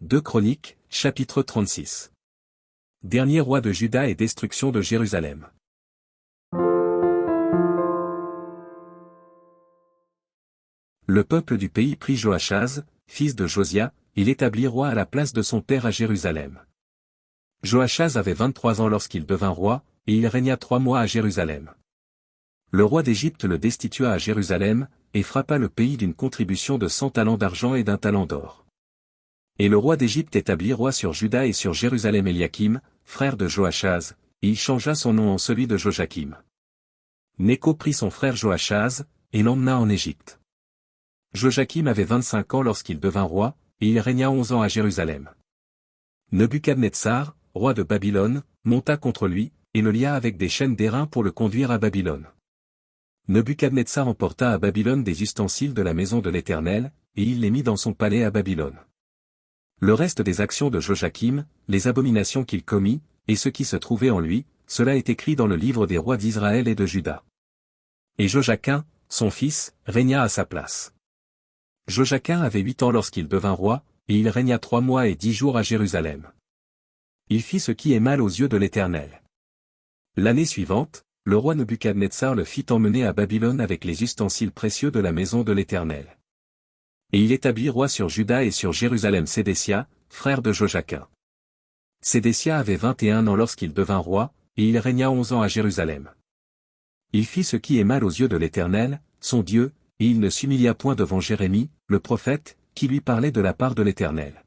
2 Chroniques, chapitre 36. Dernier roi de Juda et destruction de Jérusalem. Le peuple du pays prit Joachaz, fils de Josia, et l'établit roi à la place de son père à Jérusalem. Joachaz avait 23 ans lorsqu'il devint roi, et il régna 3 mois à Jérusalem. Le roi d'Égypte le destitua à Jérusalem, et frappa le pays d'une contribution de 100 talents d'argent et d'1 talent d'or. Et le roi d'Égypte établit roi sur Juda et sur Jérusalem Éliakim, frère de Joachaz, et il changea son nom en celui de Joachim. Néco prit son frère Joachaz, et l'emmena en Égypte. Joachim avait 25 ans lorsqu'il devint roi, et il régna 11 ans à Jérusalem. Nebuchadnezzar, roi de Babylone, monta contre lui, et le lia avec des chaînes d'airain pour le conduire à Babylone. Nebuchadnezzar emporta à Babylone des ustensiles de la maison de l'Éternel, et il les mit dans son palais à Babylone. Le reste des actions de Joachim, les abominations qu'il commit, et ce qui se trouvait en lui, cela est écrit dans le livre des rois d'Israël et de Juda. Et Joachim, son fils, régna à sa place. Joachim avait 8 ans lorsqu'il devint roi, et il régna 3 mois et 10 jours à Jérusalem. Il fit ce qui est mal aux yeux de l'Éternel. L'année suivante, le roi Nebuchadnezzar le fit emmener à Babylone avec les ustensiles précieux de la maison de l'Éternel. Et il établit roi sur Juda et sur Jérusalem Sédécia, frère de Joachim. Sédécia avait 21 ans lorsqu'il devint roi, et il régna 11 ans à Jérusalem. Il fit ce qui est mal aux yeux de l'Éternel, son Dieu, et il ne s'humilia point devant Jérémie, le prophète, qui lui parlait de la part de l'Éternel.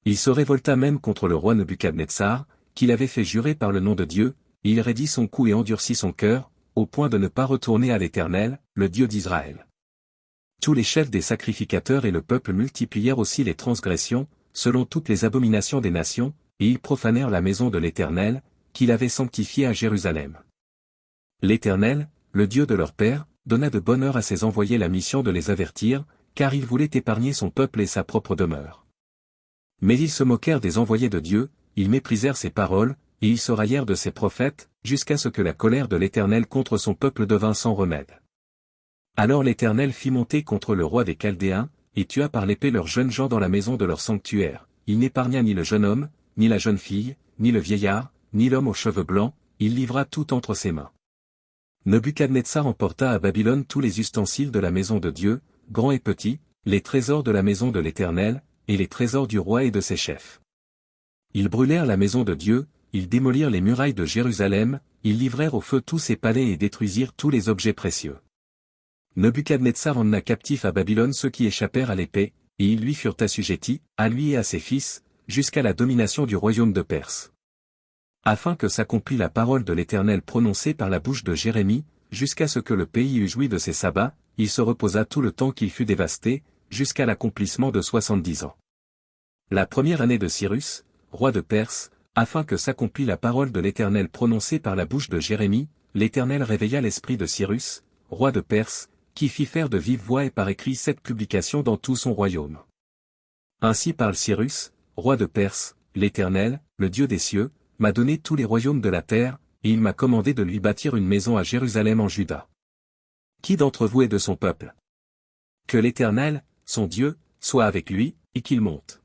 Il se révolta même contre le roi Nebuchadnezzar, qu'il avait fait jurer par le nom de Dieu, et il raidit son cou et endurcit son cœur, au point de ne pas retourner à l'Éternel, le Dieu d'Israël. Tous les chefs des sacrificateurs et le peuple multiplièrent aussi les transgressions, selon toutes les abominations des nations, et ils profanèrent la maison de l'Éternel, qu'il avait sanctifiée à Jérusalem. L'Éternel, le Dieu de leur père, donna de bonne heure à ses envoyés la mission de les avertir, car il voulait épargner son peuple et sa propre demeure. Mais ils se moquèrent des envoyés de Dieu, ils méprisèrent ses paroles, et ils se raillèrent de ses prophètes, jusqu'à ce que la colère de l'Éternel contre son peuple devint sans remède. Alors l'Éternel fit monter contre le roi des Chaldéens, et tua par l'épée leurs jeunes gens dans la maison de leur sanctuaire. Il n'épargna ni le jeune homme, ni la jeune fille, ni le vieillard, ni l'homme aux cheveux blancs, il livra tout entre ses mains. Nebuchadnezzar emporta à Babylone tous les ustensiles de la maison de Dieu, grands et petits, les trésors de la maison de l'Éternel, et les trésors du roi et de ses chefs. Ils brûlèrent la maison de Dieu, ils démolirent les murailles de Jérusalem, ils livrèrent au feu tous ses palais et détruisirent tous les objets précieux. Nebuchadnezzar emmena captifs à Babylone ceux qui échappèrent à l'épée, et ils lui furent assujettis, à lui et à ses fils, jusqu'à la domination du royaume de Perse. Afin que s'accomplît la parole de l'Éternel prononcée par la bouche de Jérémie, jusqu'à ce que le pays eût joui de ses sabbats, il se reposa tout le temps qu'il fut dévasté, jusqu'à l'accomplissement de 70 ans. La première année de Cyrus, roi de Perse, afin que s'accomplît la parole de l'Éternel prononcée par la bouche de Jérémie, l'Éternel réveilla l'esprit de Cyrus, roi de Perse, qui fit faire de vive voix et par écrit cette publication dans tout son royaume. Ainsi parle Cyrus, roi de Perse, l'Éternel, le Dieu des cieux, m'a donné tous les royaumes de la terre, et il m'a commandé de lui bâtir une maison à Jérusalem en Juda. Qui d'entre vous est de son peuple? Que l'Éternel, son Dieu, soit avec lui, et qu'il monte.